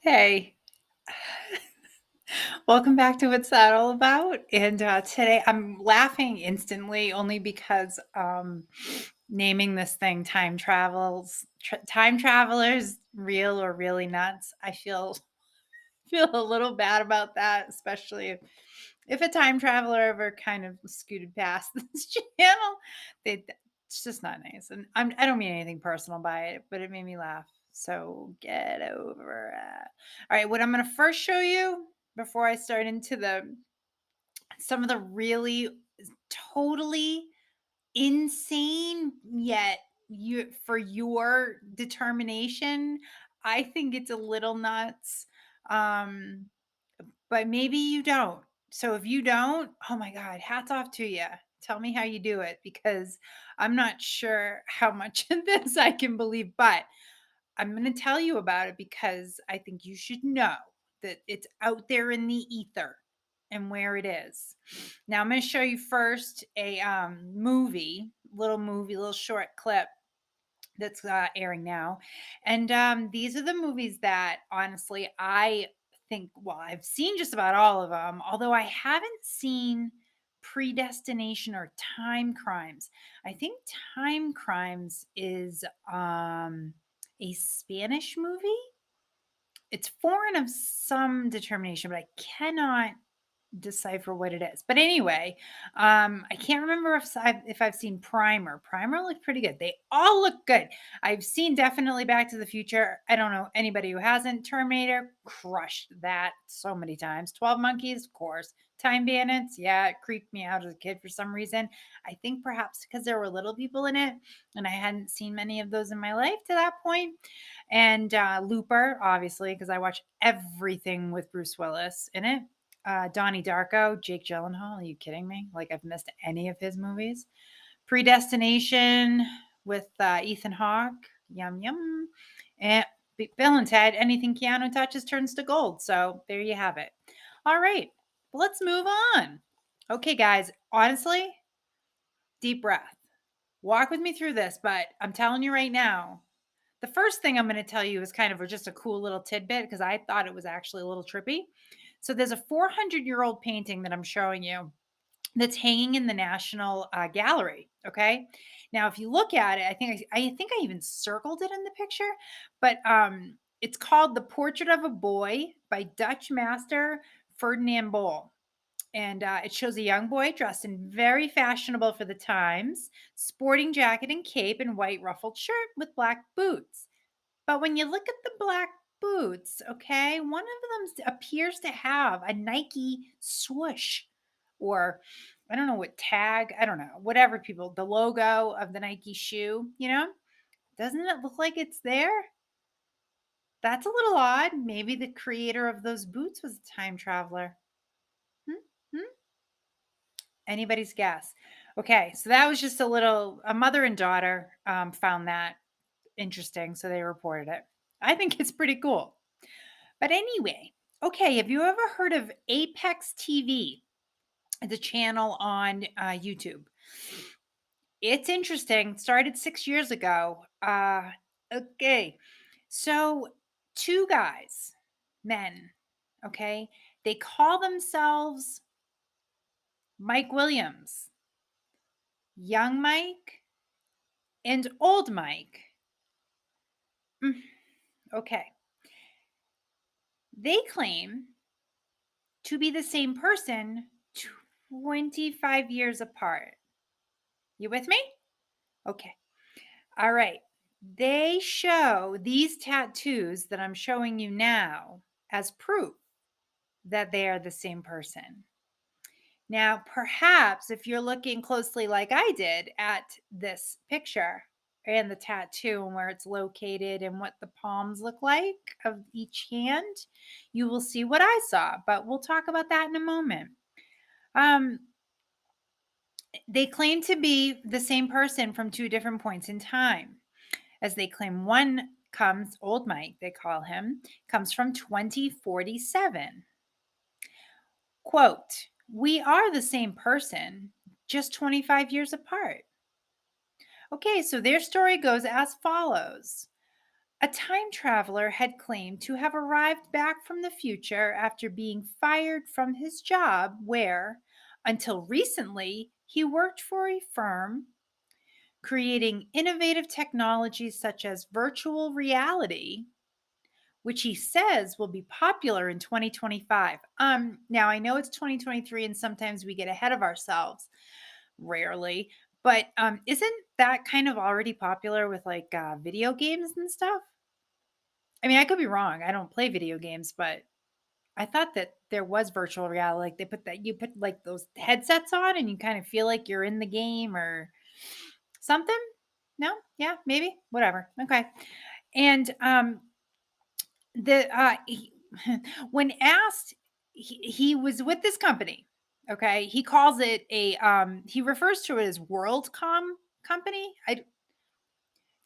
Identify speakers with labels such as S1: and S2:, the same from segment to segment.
S1: Hey, welcome back to What's That All About? And today I'm laughing instantly only because naming this thing time travelers, real or really nuts. I feel a little bad about that, especially if a time traveler ever kind of scooted past this channel. It's just not nice, and I don't mean anything personal by it, but it made me laugh. So get over it. All right, what I'm going to first show you before I start into the some of the really totally insane yet you for your determination, I think it's a little nuts. Um but maybe you don't. So if you don't, oh my God, hats off to you. Tell me how you do it because I'm not sure how much of this I can believe, but I'm going to tell you about it because I think you should know that it's out there in the ether and where it is. Now I'm going to show you first a little short clip that's airing now. And these are the movies that honestly I think, well, I've seen just about all of them, although I haven't seen Predestination or Time Crimes. I think Time Crimes is a Spanish movie. It's foreign of some determination, but I cannot decipher what it is. But anyway, I can't remember if I've seen Primer. Primer looked pretty good. They all look good. I've seen definitely Back to the Future. I don't know anybody who hasn't. Terminator crushed that so many times. 12 Monkeys, of course. Time Bandits, yeah, it creeped me out as a kid for some reason. I think perhaps because there were little people in it, and I hadn't seen many of those in my life to that point. And Looper, obviously, because I watch everything with Bruce Willis in it. Donnie Darko, Jake Gyllenhaal. Are you kidding me? Like I've missed any of his movies. Predestination with Ethan Hawke. Yum yum. And Bill and Ted. Anything Keanu touches turns to gold. So there you have it. All right, let's move on. Okay, guys. Honestly, deep breath. Walk with me through this, but I'm telling you right now, the first thing I'm going to tell you is kind of just a cool little tidbit because I thought it was actually a little trippy. So there's a 400-year-old painting that I'm showing you that's hanging in the National Gallery. Okay, now if you look at it, I think I even circled it in the picture, but it's called "The Portrait of a Boy" by Dutch master Ferdinand Bol. And it shows a young boy dressed in very fashionable for the times, sporting jacket and cape and white ruffled shirt with black boots. But when you look at the black boots, okay, one of them appears to have a Nike swoosh or I don't know what tag, I don't know, whatever the logo of the Nike shoe, doesn't it look like it's there? That's a little odd. Maybe the creator of those boots was a time traveler. Hmm? Hmm? Anybody's guess. Okay, so that was just a mother and daughter found that interesting, so they reported it. I think it's pretty cool. But anyway, okay, have you ever heard of Apex TV? The channel on YouTube. It's interesting. Started 6 years ago. Okay, so two guys, men. Okay, they call themselves Mike Williams, Young Mike, and Old Mike. Mm, okay, they claim to be the same person 25 years apart. You with me? Okay. All right. They show these tattoos that I'm showing you now as proof that they are the same person. Now, perhaps if you're looking closely, like I did, at this picture and the tattoo and where it's located and what the palms look like of each hand, you will see what I saw. But we'll talk about that in a moment. Um, they claim to be the same person from two different points in time, as they claim one comes, old Mike, they call him, comes from 2047. Quote, we are the same person, just 25 years apart. Okay, so their story goes as follows. A time traveler had claimed to have arrived back from the future after being fired from his job, where, until recently, he worked for a firm creating innovative technologies such as virtual reality, which he says will be popular in 2025. Now I know it's 2023 and sometimes we get ahead of ourselves, rarely, but isn't that kind of already popular with like video games and stuff? I mean, I could be wrong. I don't play video games, but I thought that there was virtual reality. Like they put that you put like those headsets on and you kind of feel like you're in the game or something. No? Yeah, maybe. Whatever. Okay. And when asked, he was with this company. Okay. He calls it a he refers to it as WorldCom company. It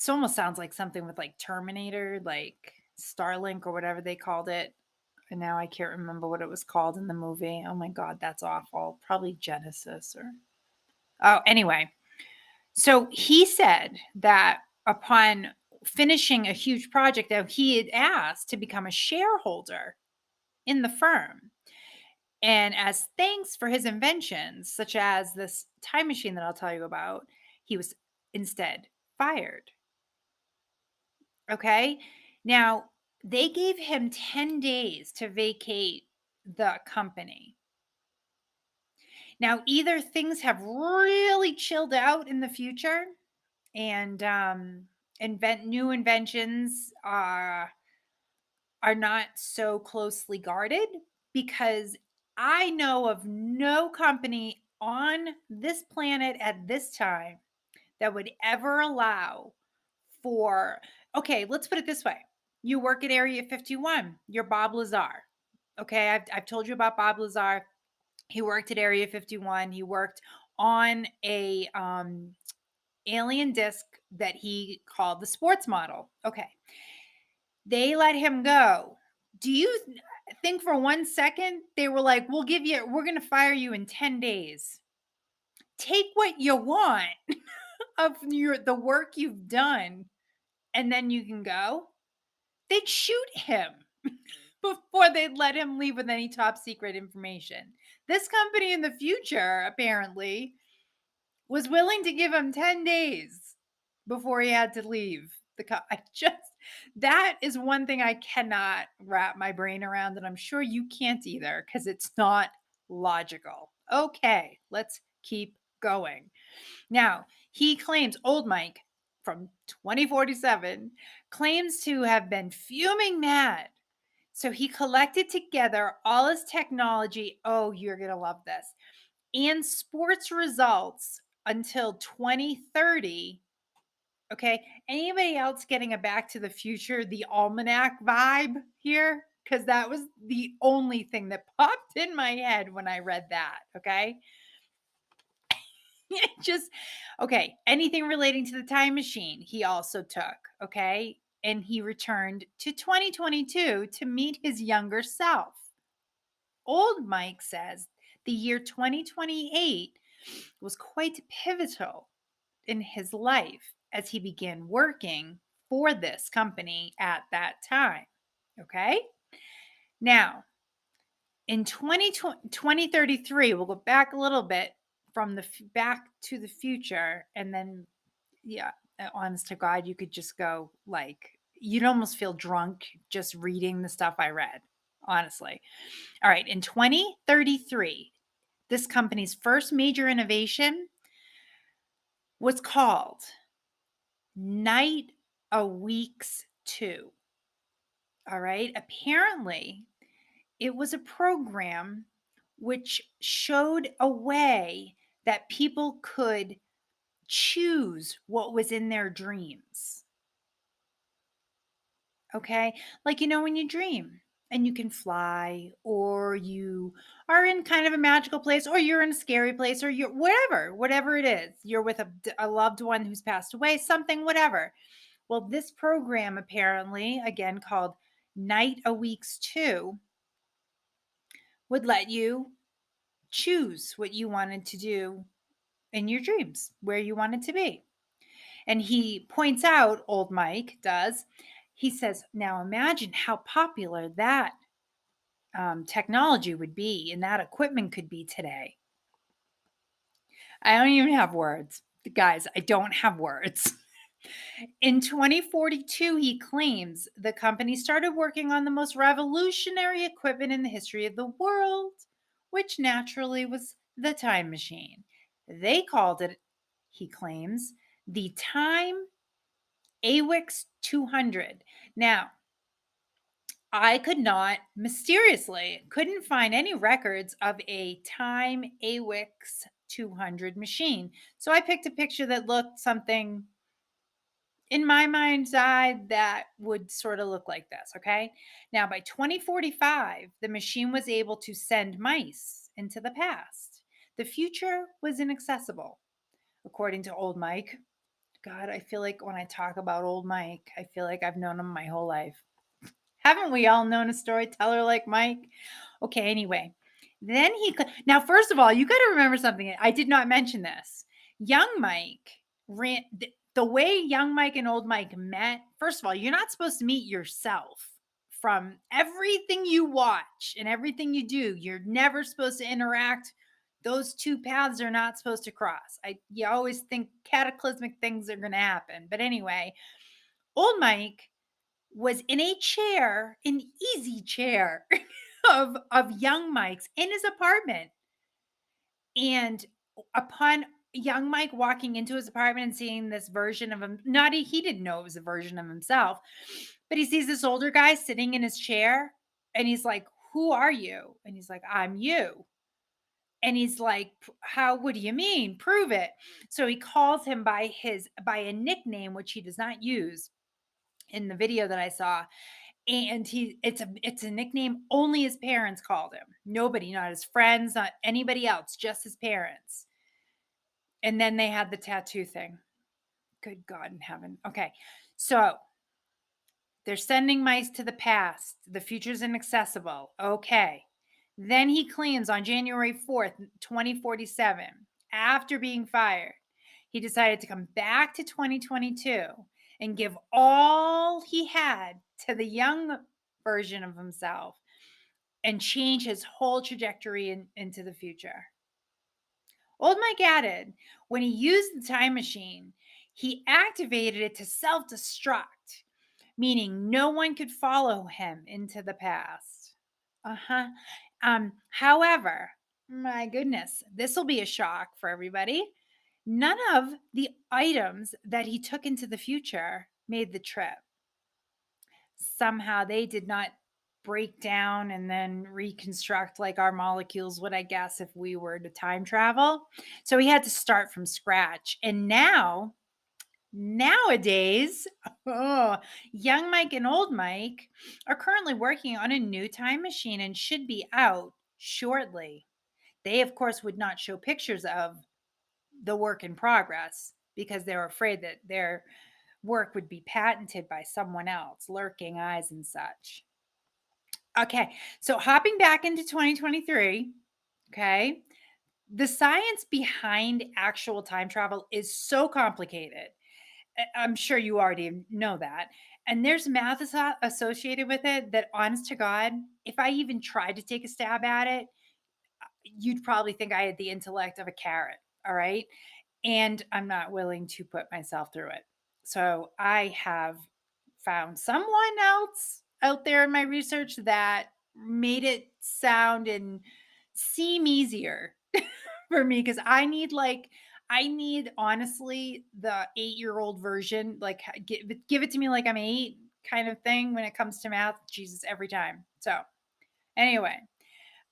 S1: almost sounds like something with like Terminator, like Starlink or whatever they called it. And now I can't remember what it was called in the movie. Oh my God, that's awful. Probably Genesis or oh, anyway. So he said that upon finishing a huge project that he had asked to become a shareholder in the firm. And as thanks for his inventions, such as this time machine that I'll tell you about, he was instead fired. Okay. Now, they gave him 10 days to vacate the company. Now, either things have really chilled out in the future and invent new inventions are not so closely guarded because I know of no company on this planet at this time that would ever allow for okay, let's put it this way. You work at Area 51, you're Bob Lazar. Okay, I've told you about Bob Lazar. He worked at Area 51. He worked on a alien disc that he called the sports model. Okay. They let him go. Do you think for 1 second they were like, we're going to fire you in 10 days. Take what you want of the work you've done and then you can go? They'd shoot him before they'd let him leave with any top secret information. This company in the future, apparently, was willing to give him 10 days before he had to leave. I just, that is one thing I cannot wrap my brain around, and I'm sure you can't either because it's not logical. Okay, let's keep going. Now, he claims, old Mike from 2047 claims to have been fuming mad. So he collected together all his technology. Oh, you're going to love this. And sports results until 2030. Okay. Anybody else getting a Back to the Future, the almanac vibe here? Because that was the only thing that popped in my head when I read that. Okay. Just okay. Anything relating to the time machine, he also took. Okay. And he returned to 2022 to meet his younger self. Old Mike says the year 2028 was quite pivotal in his life as he began working for this company at that time. Okay. Now, in 2033, we'll go back a little bit from the back to the future. And then, yeah, honest to God, you could just go like, you'd almost feel drunk just reading the stuff I read, honestly. All right. In 2033, this company's first major innovation was called Night a Weeks 2. All right. Apparently, it was a program which showed a way that people could choose what was in their dreams. Okay. Like, when you dream and you can fly, or you are in kind of a magical place, or you're in a scary place, or you're whatever it is, you're with a loved one who's passed away, something, whatever. Well, this program apparently, again called Night a Weeks 2, would let you choose what you wanted to do in your dreams, where you wanted to be. And he points out, old Mike does, He says, now imagine how popular that technology would be and that equipment could be today. I don't even have words. Guys, I don't have words. In 2042, he claims the company started working on the most revolutionary equipment in the history of the world, which naturally was the time machine. They called it, he claims, the Time AWIX 200. Now, I could not, mysteriously, couldn't find any records of a Time AWIX 200 machine. So I picked a picture that looked something in my mind's eye that would sort of look like this. Okay. Now, by 2045, the machine was able to send mice into the past. The future was inaccessible, according to old Mike. God, I feel like when I talk about old Mike, I feel like I've known him my whole life. Haven't we all known a storyteller like Mike? Okay, anyway. Then now, first of all, you got to remember something. I did not mention this. Young Mike ran the way young Mike and old Mike met. First of all, you're not supposed to meet yourself from everything you watch and everything you do. You're never supposed to interact. Those two paths are not supposed to cross. You always think cataclysmic things are going to happen. But anyway, old Mike was in a chair, an easy chair of young Mike's in his apartment. And upon young Mike walking into his apartment and seeing this version of him, not he didn't know it was a version of himself, but he sees this older guy sitting in his chair and he's like, "Who are you?" And he's like, "I'm you." And he's like, "How, what do you mean? Prove it." So he calls him by a nickname which he does not use in the video that I saw. And it's a nickname only his parents called him. Nobody, not his friends, not anybody else, just his parents. And then they had the tattoo thing. Good God in heaven. Okay. So they're sending mice to the past. The future's inaccessible. Okay. Then he claims on January 4th, 2047, after being fired, he decided to come back to 2022 and give all he had to the young version of himself and change his whole trajectory into the future. Old Mike added, when he used the time machine, he activated it to self destruct, meaning no one could follow him into the past. Uh-huh. However, my goodness, this will be a shock for everybody. None of the items that he took into the future made the trip. Somehow they did not break down and then reconstruct like our molecules would, I guess, if we were to time travel. So he had to start from scratch. And nowadays, oh, young Mike and old Mike are currently working on a new time machine and should be out shortly. They, of course, would not show pictures of the work in progress because they're afraid that their work would be patented by someone else, lurking eyes and such. Okay, so hopping back into 2023, okay, the science behind actual time travel is so complicated. I'm sure you already know that. And there's math associated with it that, honest to God, if I even tried to take a stab at it, you'd probably think I had the intellect of a carrot. All right. And I'm not willing to put myself through it. So I have found someone else out there in my research that made it sound and seem easier for me because I need honestly the 8-year-old version, like give it to me like I'm 8 kind of thing when it comes to math. Jesus, every time. So anyway,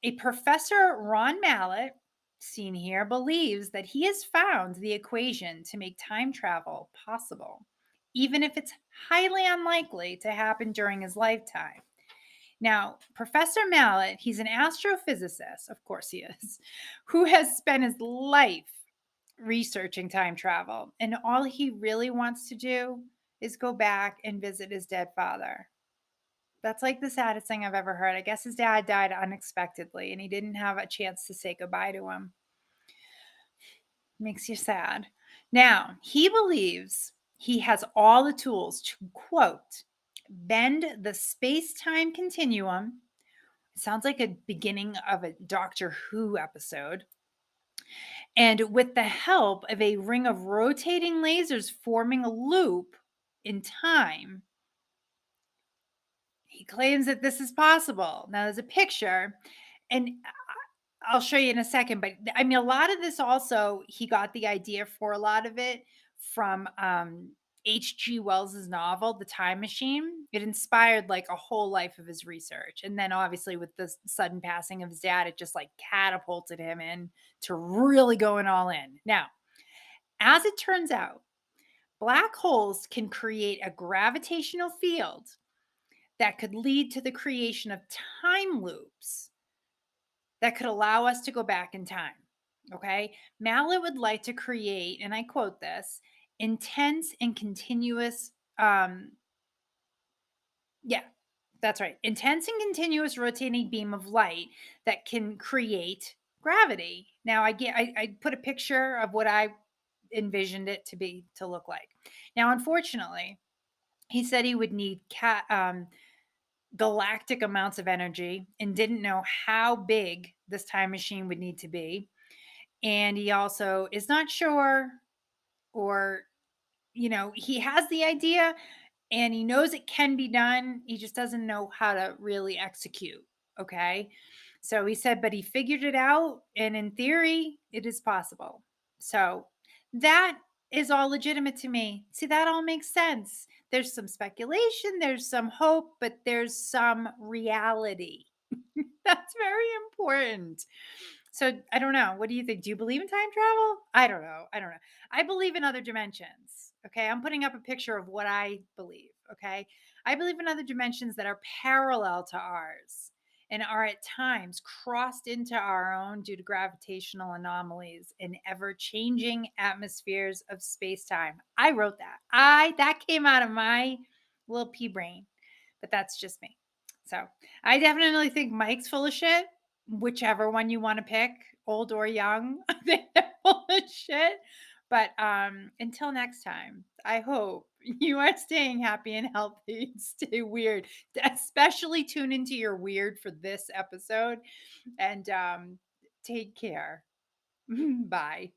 S1: a professor, Ron Mallett, seen here, believes that he has found the equation to make time travel possible, even if it's highly unlikely to happen during his lifetime. Now, Professor Mallett, he's an astrophysicist, of course he is, who has spent his life researching time travel. And all he really wants to do is go back and visit his dead father. That's like the saddest thing I've ever heard. I guess his dad died unexpectedly and he didn't have a chance to say goodbye to him. Makes you sad. Now, he believes he has all the tools to, quote, bend the space time continuum. It sounds like a beginning of a Doctor Who episode. And with the help of a ring of rotating lasers forming a loop in time, he claims that this is possible. Now, there's a picture, and I'll show you in a second. But I mean, a lot of this also, he got the idea for a lot of it from H.G. Wells's novel, The Time Machine. It inspired like a whole life of his research. And then obviously, with the sudden passing of his dad, it just like catapulted him in to really going all in. Now, as it turns out, black holes can create a gravitational field that could lead to the creation of time loops that could allow us to go back in time. Okay. Mallet would like to create, and I quote this, intense and continuous, yeah, that's right, intense and continuous rotating beam of light that can create gravity. Now, I put a picture of what I envisioned it to look like. Now, unfortunately, he said he would need galactic amounts of energy and didn't know how big this time machine would need to be. And he also is not sure, or, he has the idea and he knows it can be done. He just doesn't know how to really execute. Okay. So he said, but he figured it out. And in theory, it is possible. So that is all legitimate to me. See, that all makes sense. There's some speculation, there's some hope, but there's some reality. That's very important. So I don't know. What do you think? Do you believe in time travel? I don't know. I don't know. I believe in other dimensions. Okay. I'm putting up a picture of what I believe. Okay. I believe in other dimensions that are parallel to ours and are at times crossed into our own due to gravitational anomalies in ever changing atmospheres of space time. I wrote that. That came out of my little pea brain, but that's just me. So I definitely think Mike's full of shit, whichever one you want to pick, old or young. I think they're full of shit. But until next time, I hope you are staying happy and healthy. Stay weird. Especially tune into your weird for this episode. And take care. Bye.